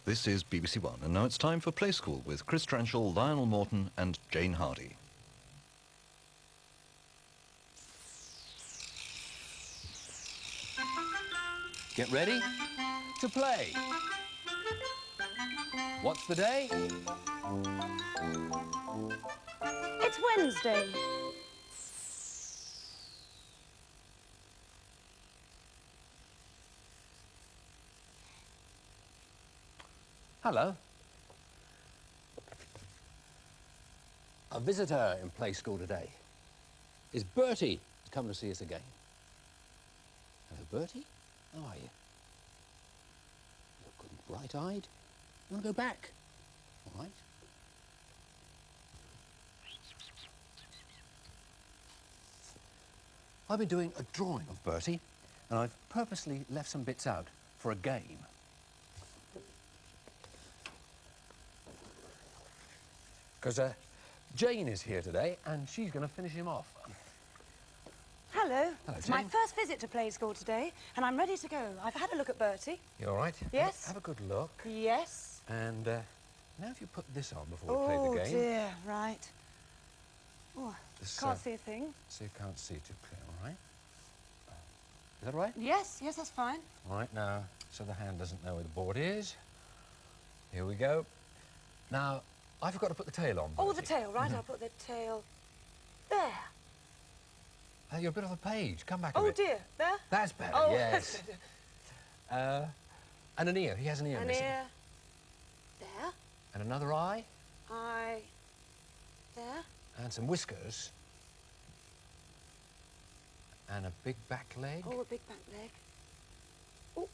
This is BBC One, and now it's time for Play School with Chris Tranchell, Lionel Morton and Jane Hardy. Get ready to play. What's the day? It's Wednesday. Hello. A visitor in Play School today is Bertie. He's come to see us again. Hello, Bertie. How are you? You look good and bright-eyed. You want to go back? All right. I've been doing a drawing of Bertie, and I've purposely left some bits out for a game. Because Jane is here today, and she's going to finish him off. Hello. Hello, It's Jane. my first visit to Play School today, and I'm ready to go. I've had a look at Bertie. You all right? Yes. Have a good look. Yes. And now if you put this on before we play the game. Oh, dear. Right. Oh, This, can't see a thing. So you can't see too clear, all right? Is that right? Yes, yes, that's fine. All right, now, so the hand doesn't know where the board is. Here we go. Now, I forgot to put the tail on, Oh, the Bertie. tail, right? I'll put the tail there. You're a bit off the page. Come back a Oh, bit. dear. There? That's better, Oh, yes. And an ear. He has an ear An missing. ear. There. And another eye. Eye. There. And some whiskers. And a big back leg. Oh, a big back leg. Oh,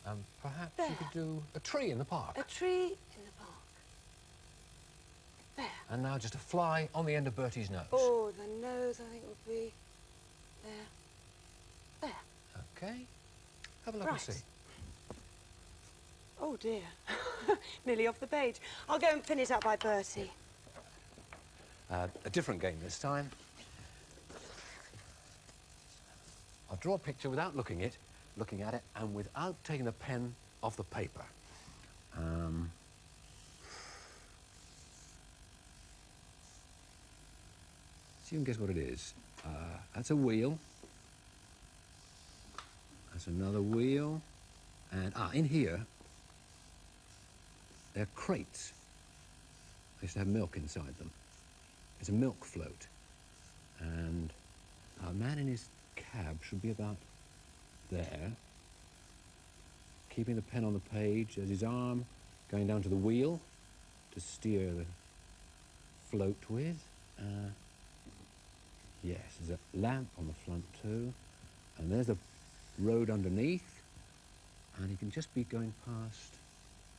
And perhaps there. you could do a tree in the park. a tree in the park. There. And now just a fly on the end of Bertie's nose. Oh, the nose, I think, would be there. There. Okay. Have a look and Right. see. Oh, dear. Nearly off the page. I'll go and pin it up by Bertie. A different game this time. I'll draw a picture without looking at it, and without taking the pen off the paper. See if you can guess what it is. That's a wheel. That's another wheel. And, in here, they're crates. They used to have milk inside them. It's a milk float. And a man in his cab should be about there, keeping the pen on the page as his arm going down to the wheel to steer the float with. Yes, there's a lamp on the front too, and there's the road underneath, and he can just be going past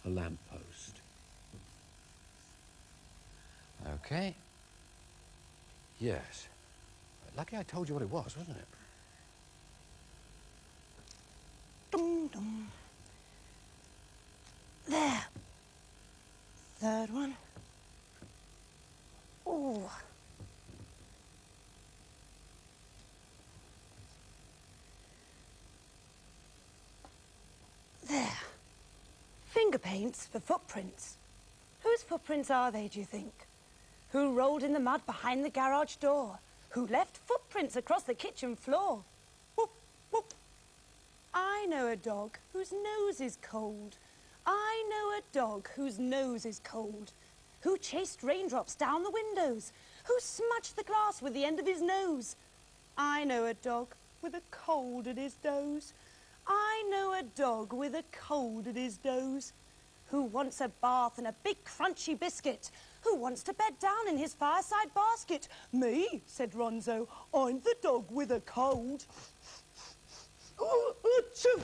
a lamppost. Okay. Yes. Lucky I told you what it was, wasn't it? Dum, dum. There. Third one. Oh. There. Finger paints for footprints. Whose footprints are they, do you think? Who rolled in the mud behind the garage door? Who left footprints across the kitchen floor? Whoop, whoop. I know a dog whose nose is cold. I know a dog whose nose is cold. Who chased raindrops down the windows? Who smudged the glass with the end of his nose? I know a dog with a cold at his nose. I know a dog with a cold at his nose. Who wants a bath and a big crunchy biscuit? Who wants to bed down in his fireside basket? Me, said Ronzo. I'm the dog with a cold. Oh, achoo!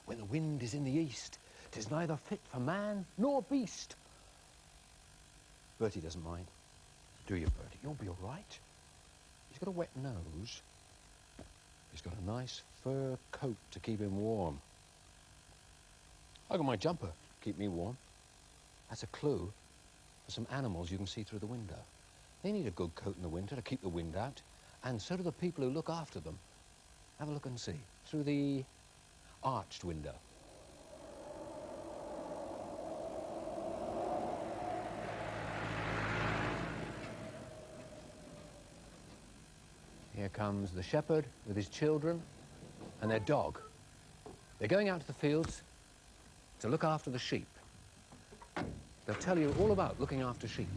When the wind is in the east, 'tis neither fit for man nor beast. Bertie doesn't mind. Do you, Bertie? You'll be all right. He's got a wet nose. He's got a nice fur coat to keep him warm. I got my jumper to keep me warm. That's a clue for some animals you can see through the window. They need a good coat in the winter to keep the wind out, and so do the people who look after them. Have a look and see, through the arched window. Here comes the shepherd with his children and their dog. They're going out to the fields to look after the sheep. They'll tell you all about looking after sheep.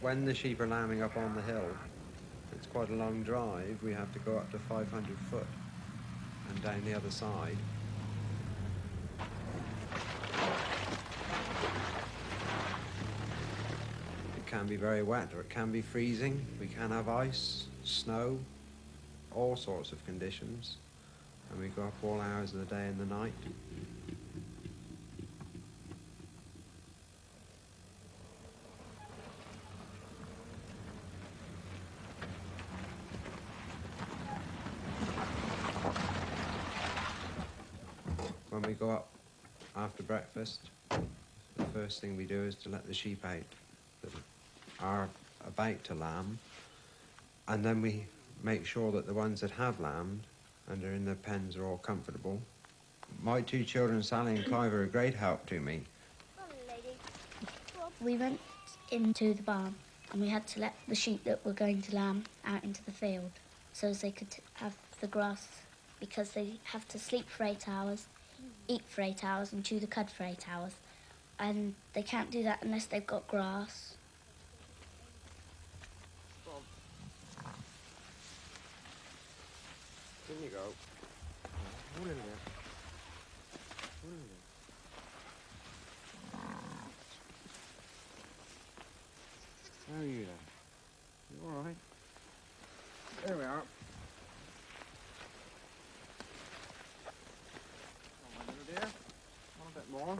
When the sheep are lambing up on the hill, it's quite a long drive. We have to go up to 500 foot and down the other side. It can be very wet, or it can be freezing. We can have ice, snow, all sorts of conditions. And we go up all hours of the day and the night. When we go up after breakfast, the first thing we do is to let the sheep out that are about to lamb, and then we make sure that the ones that have lambed and are in their pens are all comfortable. My two children, Sally and Clive, are a great help to me. We went into the barn and we had to let the sheep that were going to lamb out into the field so as they could have the grass, because they have to sleep for 8 hours, eat for 8 hours and chew the cud for 8 hours. And they can't do that unless they've got grass. In you go. Hold in there. How are you then? You all right? There we are. Come on, dear. Want a bit more?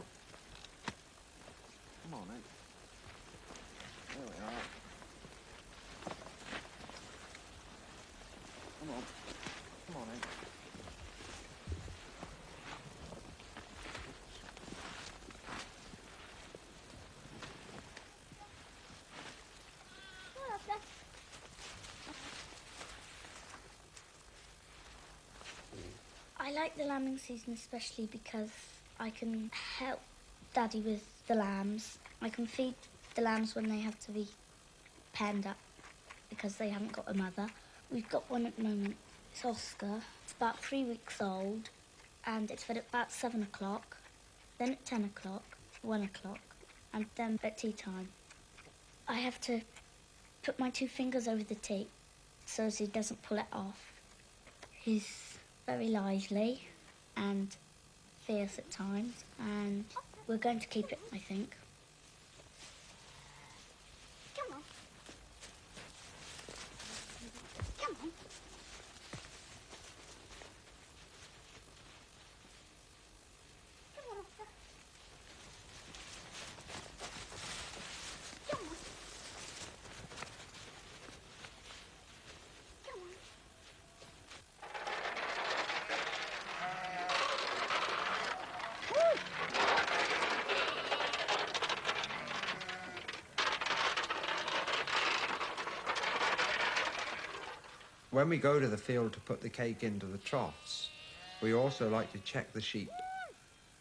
Come on, then. There we are. Come on. Come on, then. I like the lambing season especially because I can help Daddy with the lambs. I can feed the lambs when they have to be penned up because they haven't got a mother. We've got one at the moment. It's Oscar. It's about 3 weeks old and it's fed at about 7 o'clock, then at 10 o'clock, 1 o'clock, and then at tea time. I have to put my 2 fingers over the teat so as he doesn't pull it off. He's very lively and fierce at times, and we're going to keep it, I think. Come on. Come on. Come on, Oscar. Come on. Come on. When we go to the field to put the cake into the troughs, we also like to check the sheep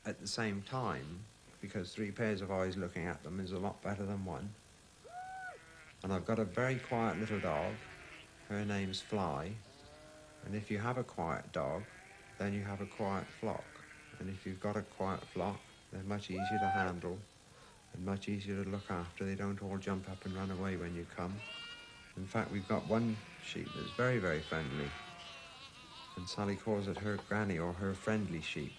at the same time, because 3 pairs of eyes looking at them is a lot better than 1. And I've got a very quiet little dog. Her name's Fly. And if you have a quiet dog, then you have a quiet flock. And if you've got a quiet flock, they're much easier to handle and much easier to look after. They don't all jump up and run away when you come. In fact, we've got one sheep that's very, very friendly. And Sally calls it her granny, or her friendly sheep.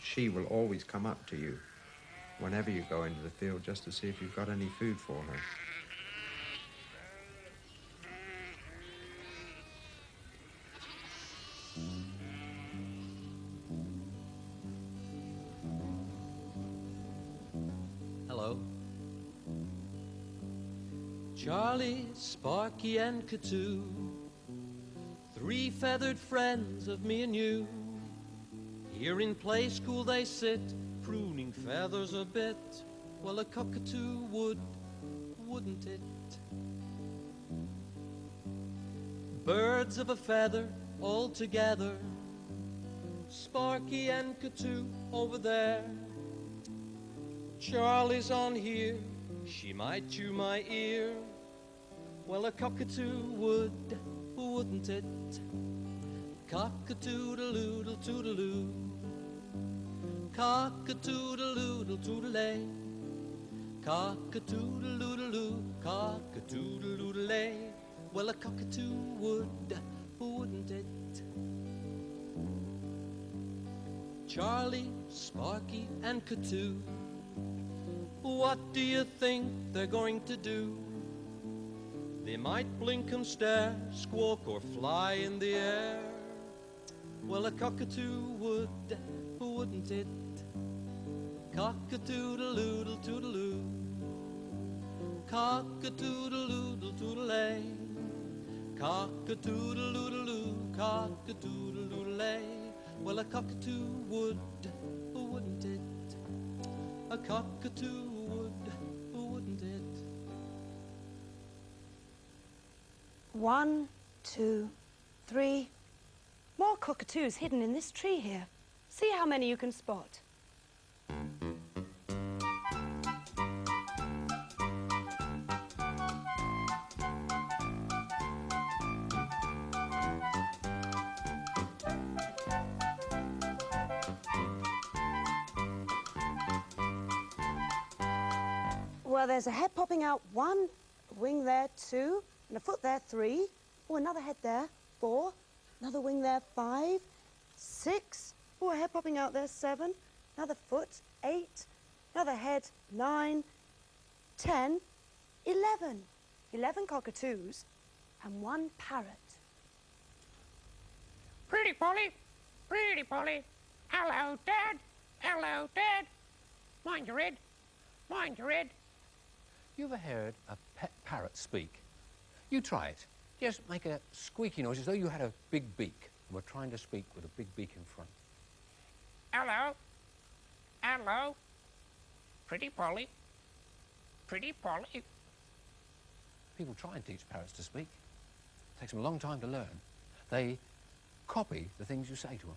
She will always come up to you whenever you go into the field just to see if you've got any food for her. Hello. Charlie, Sparky, and Katoo, 3 feathered friends of me and you. Here in play school they sit, pruning feathers a bit, well, a cockatoo would, wouldn't it? Birds of a feather all together, Sparky and Katoo over there. Charlie's on here, she might chew my ear, well, a cockatoo would, wouldn't it? Cock-a-doodle-doodle toodaloo, cock-a-doodle-doodle toodalay, cock-a-doodle-doodle-doo, cock-a-doodle-doodle-ay. Well, a cockatoo would, wouldn't it? Charlie, Sparky, and Katoo, what do you think they're going to do? They might blink and stare, squawk or fly in the air. Well, a cockatoo would, wouldn't it? Cock-a-doodle-doodle toodaloo, cock-a-doodle-doodle toodalay, cock-a-doodle-doodle-doo, cock-a-doodle-doodle-ay. Well, a cockatoo would, wouldn't it? A cockatoo would, wouldn't it? 1, 2, 3. More cockatoos hidden in this tree here. See how many you can spot. Well, there's a head popping out 1, a wing there 2, and a foot there 3. Oh, another head there 4, another wing there 5, 6. Oh, a head popping out there 7, another foot 8, another head 9, 10, 11. 11 cockatoos and 1 parrot. Pretty Polly, Pretty Polly. Hello, Dad. Hello, Dad. Mind your head. Mind your head. You ever heard a pet parrot speak? You try it. Just make a squeaky noise as though you had a big beak and were trying to speak with a big beak in front. Hello. Hello. Pretty Polly. Pretty Polly. People try and teach parrots to speak. It takes them a long time to learn. They copy the things you say to them.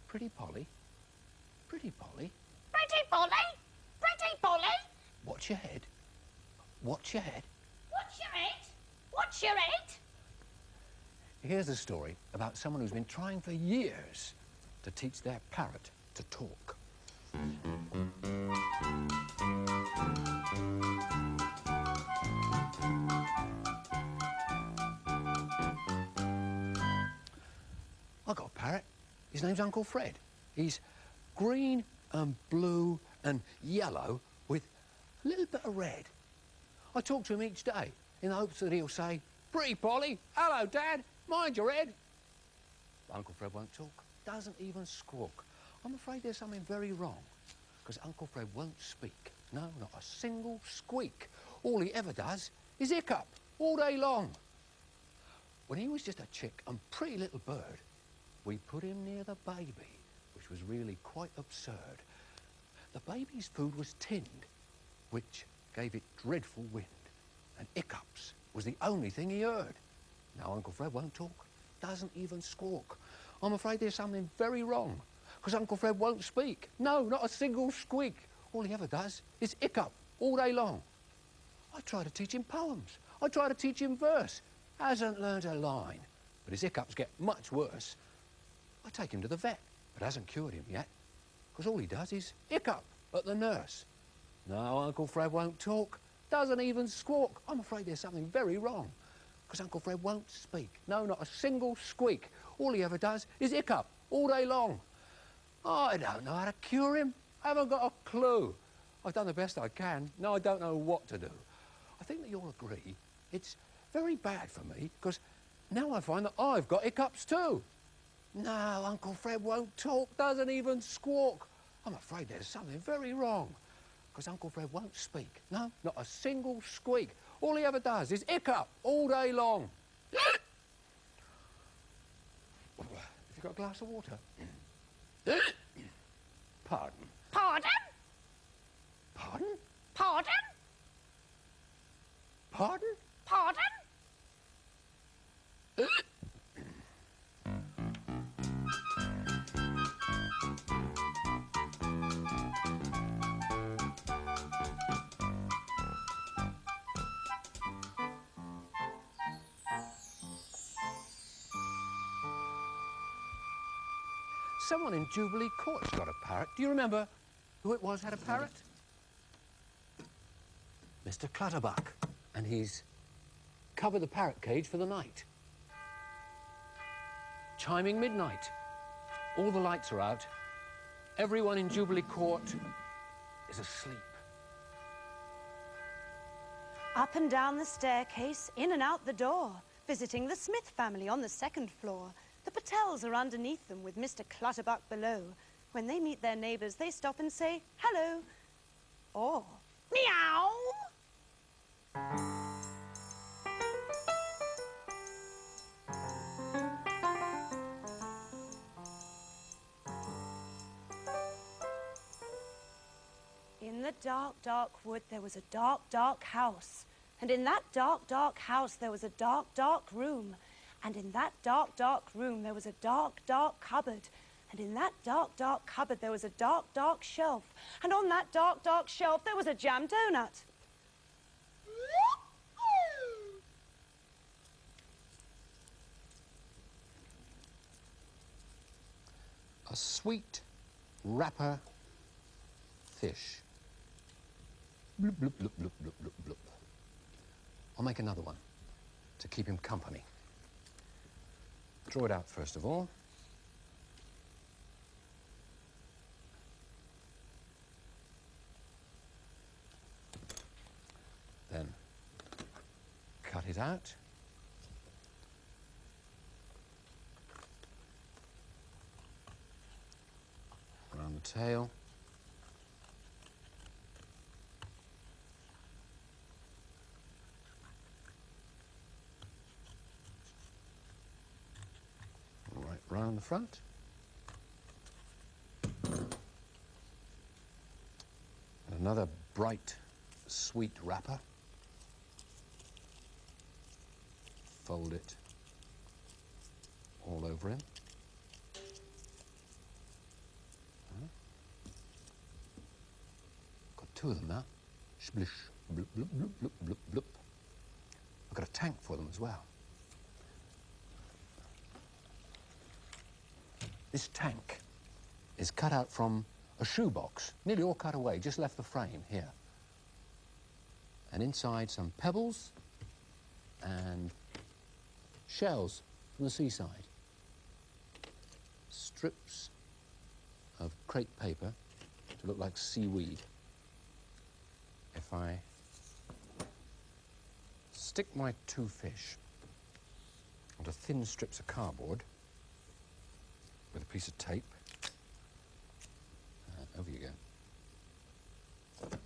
Pretty Polly. Pretty Polly. Pretty Polly. Pretty Polly. Watch your head. Watch your head. What's your head? What's your head? Here's a story about someone who's been trying for years to teach their parrot to talk. I got a parrot. His name's Uncle Fred. He's green and blue and yellow with a little bit of red. I talk to him each day in the hopes that he'll say, "Pretty Polly, hello, Dad, mind your head." But Uncle Fred won't talk, doesn't even squawk. I'm afraid there's something very wrong, because Uncle Fred won't speak. No, not a single squeak. All he ever does is hiccup all day long. When he was just a chick and pretty little bird, we put him near the baby, which was really quite absurd. The baby's food was tinned, which gave it dreadful wind, and hiccups was the only thing he heard. Now Uncle Fred won't talk, doesn't even squawk. I'm afraid there's something very wrong, because Uncle Fred won't speak. No, not a single squeak. All he ever does is hiccup all day long. I try to teach him poems. I try to teach him verse. Hasn't learned a line, but his hiccups get much worse. I take him to the vet, but hasn't cured him yet, because all he does is hiccup at the nurse. No, Uncle Fred won't talk, doesn't even squawk. I'm afraid there's something very wrong, because Uncle Fred won't speak. No, not a single squeak. All he ever does is hiccup all day long. I don't know how to cure him. I haven't got a clue. I've done the best I can. No, I don't know what to do. I think that you'll agree it's very bad for me, because now I find that I've got hiccups too. No, Uncle Fred won't talk, doesn't even squawk. I'm afraid there's something very wrong, because Uncle Fred won't speak. No, not a single squeak. All he ever does is hiccup all day long. Have you got a glass of water? pardon. Pardon? Pardon? Pardon? Pardon? Pardon? Someone in Jubilee Court's got a parrot. Do you remember who it was had a parrot? Mr. Clutterbuck. And he's covered the parrot cage for the night. Chiming midnight. All the lights are out. Everyone in Jubilee Court is asleep. Up and down the staircase, in and out the door, visiting the Smith family on the second floor. The Patels are underneath them with Mr. Clutterbuck below. When they meet their neighbours, they stop and say, hello, or meow. In the dark, dark wood, there was a dark, dark house. And in that dark, dark house, there was a dark, dark room. And in that dark, dark room, there was a dark, dark cupboard. And in that dark, dark cupboard, there was a dark, dark shelf. And on that dark, dark shelf, there was a jam donut. A sweet wrapper fish. Bloop, bloop, bloop, bloop, bloop, bloop, bloop. I'll make another one to keep him company. Draw it out first of all. Then cut it out. Around the tail. Right round the front. And another bright, sweet wrapper. Fold it all over him. Got two of them now. Splish, bloop, bloop, bloop, bloop, bloop, bloop. I've got a tank for them as well. This tank is cut out from a shoebox, nearly all cut away, just left the frame here. And inside some pebbles and shells from the seaside. Strips of crepe paper to look like seaweed. If I stick my two fish onto thin strips of cardboard with a piece of tape, over you go. That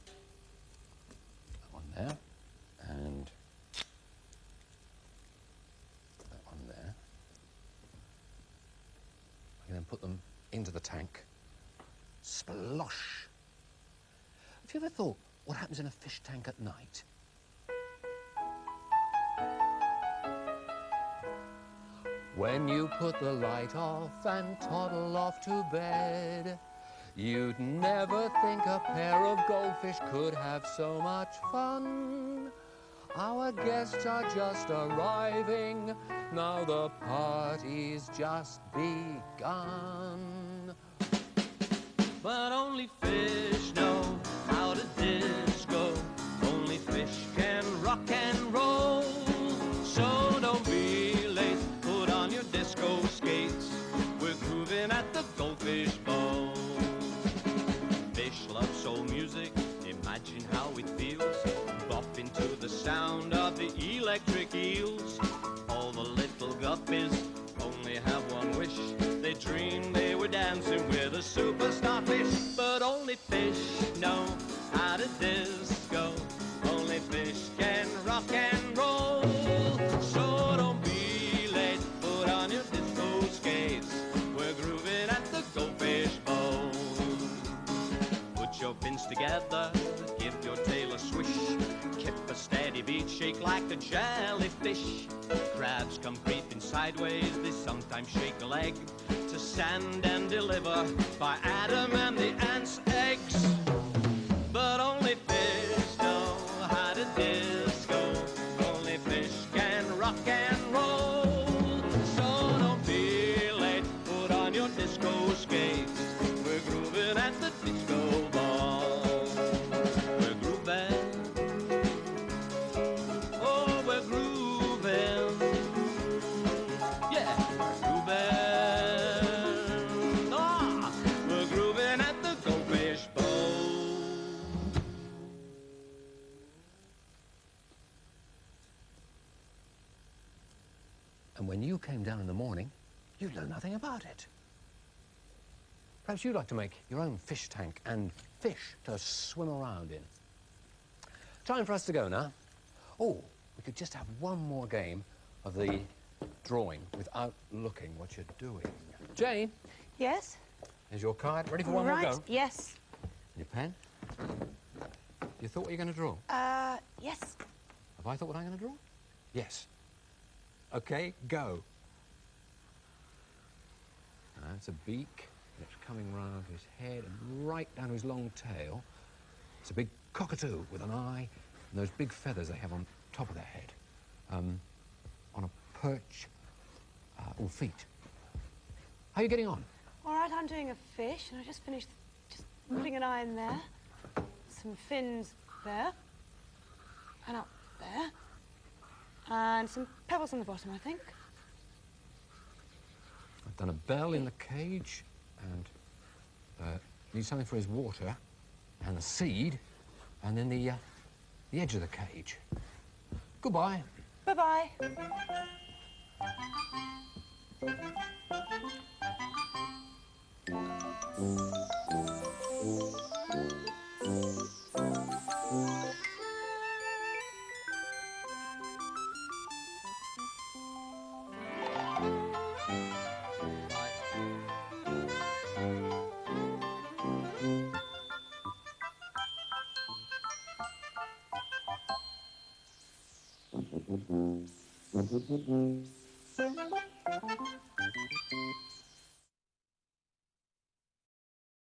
one there, and that one there. I can then put them into the tank. Splosh! Have you ever thought what happens in a fish tank at night? When you put the light off and toddle off to bed, you'd never think a pair of goldfish could have so much fun. Our guests are just arriving, now the party's just begun. But only fish know how to disco. Only fish can rock and roll. So don't be late, put on your disco skates. We're grooving at the Goldfish Bowl. Fish love soul music, imagine how it feels. Bop into the sound of the electric eels. All the little guppies only have one wish. They dream they were dancing with a superstar fish. But only fish know how to disco. Only fish can rock and roll. So don't be late, put on your disco skates. We're grooving at the Goldfish Bowl. a jellyfish. Crabs come creeping sideways, they sometimes shake a leg to send and deliver by Adam and the ants' eggs. But only fish know how to disco. Only fish can rock and roll. So don't be late, put on your disco skates. We're grooving at the disco ball. We're grooving. Oh, we're grooving. Yeah, we're grooving. Ah, we're grooving at the Go Fish Bowl. And when you came down in the morning, you learned nothing about it. Perhaps you'd like to make your own fish tank and fish to swim around in. Time for us to go now. Oh, we could just have one more game of the drawing without looking what you're doing. Jane, Yes? is your card ready for one more Right, go? yes. And your pen? You thought what you're going to draw? Yes. Have I thought what I'm going to draw? Yes. Okay, go. That's a beak. It's coming round his head and right down his long tail. It's a big cockatoo with an eye and those big feathers they have on top of their head. On a perch, or feet. How are you getting on? All right, I'm doing a fish, and I just finished just putting an eye in there. Some fins there. And up there. And some pebbles on the bottom, I think. I've done a bell in the cage and need something for his water and a seed and then the edge of the cage. Goodbye. Bye-bye. Mm-hmm.